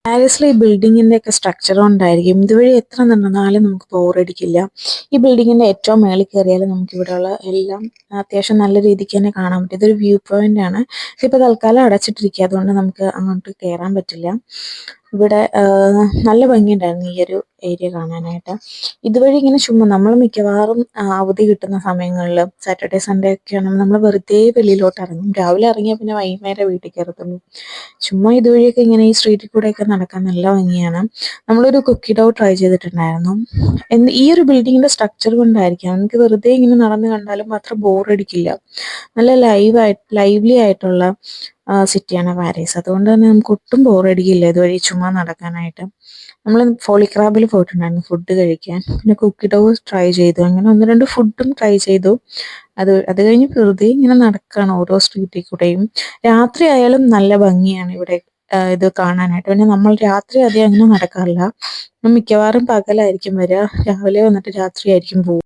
പാരീസിലെ ഈ ബിൽഡിങ്ങിന്റെ ഒക്കെ സ്ട്രക്ചർ കൊണ്ടായിരിക്കും ഇതുവഴി എത്ര നടന്നാലും നമുക്ക് ബോറടിക്കില്ല. ഈ ബിൽഡിങ്ങിന്റെ ഏറ്റവും മേളിൽ കയറിയാൽ നമുക്ക് ഇവിടെയുള്ള എല്ലാം അത്യാവശ്യം നല്ല രീതിക്ക് തന്നെ കാണാൻ പറ്റും. ഇതൊരു വ്യൂ പോയിന്റ് ആണ്. ഇതിപ്പോൾ തൽക്കാലം അടച്ചിട്ടിരിക്കുക, അതുകൊണ്ട് നമുക്ക് അങ്ങോട്ട് കയറാൻ പറ്റില്ല. ഇവിടെ നല്ല ഭംഗിയുണ്ടായിരുന്നു ഈ ഒരു ഏരിയ കാണാനായിട്ട്. ഇതുവഴി ഇങ്ങനെ ചുമ്മാ നമ്മൾ മിക്കവാറും അവധി കിട്ടുന്ന സമയങ്ങളിൽ സാറ്റർഡേ സൺഡേ ഒക്കെ ആണെങ്കിൽ നമ്മൾ വെറുതെ വെളിയിലോട്ട് ഇറങ്ങും. രാവിലെ ഇറങ്ങിയാൽ പിന്നെ വൈകുന്നേരം വീട്ടിൽ കയറത്തുള്ളൂ. ചുമ്മാ ഇതുവഴിയൊക്കെ ഇങ്ങനെ ഈ സ്ട്രീറ്റിൽ കൂടെയൊക്കെ നടക്കാൻ നല്ല ഭംഗിയാണ്. നമ്മളൊരു കുക്കി ഡോ ട്രൈ ചെയ്തിട്ടുണ്ടായിരുന്നു. ഈ ഒരു ബിൽഡിങ്ങിന്റെ സ്ട്രക്ചർ കൊണ്ടായിരിക്കാം നമുക്ക് വെറുതെ ഇങ്ങനെ നടന്ന് കണ്ടാലും അത്ര ബോറടിക്കില്ല. നല്ല ലൈവ്ലി ആയിട്ടുള്ള സിറ്റിയാണ് പാരീസ്. അതുകൊണ്ട് തന്നെ നമുക്ക് ഒട്ടും ബോറടിക്കില്ല ഇതുവഴി ചുമ്മാ നടക്കാനായിട്ട്. നമ്മൾ ഫോളിക്രാബിൽ പോയിട്ടുണ്ടായിരുന്നു ഫുഡ് കഴിക്കാൻ. പിന്നെ കുക്കി ഡോ ട്രൈ ചെയ്തു. അങ്ങനെ ഒന്ന് രണ്ട് ഫുഡും ട്രൈ ചെയ്തു. അത് കഴിഞ്ഞ് വെറുതെ ഇങ്ങനെ നടക്കുകയാണ് ഓരോ സ്ട്രീറ്റിൽ കൂടെയും. രാത്രി ആയാലും നല്ല ഭംഗിയാണ് ഇവിടെ ഇത് കാണാനായിട്ട്. പിന്നെ നമ്മൾ രാത്രി അധികം അങ്ങനെ നടക്കാറില്ല. മിക്കവാറും പകലായിരിക്കും വരിക, രാവിലെ വന്നിട്ട് രാത്രി ആയിരിക്കും പോകുക.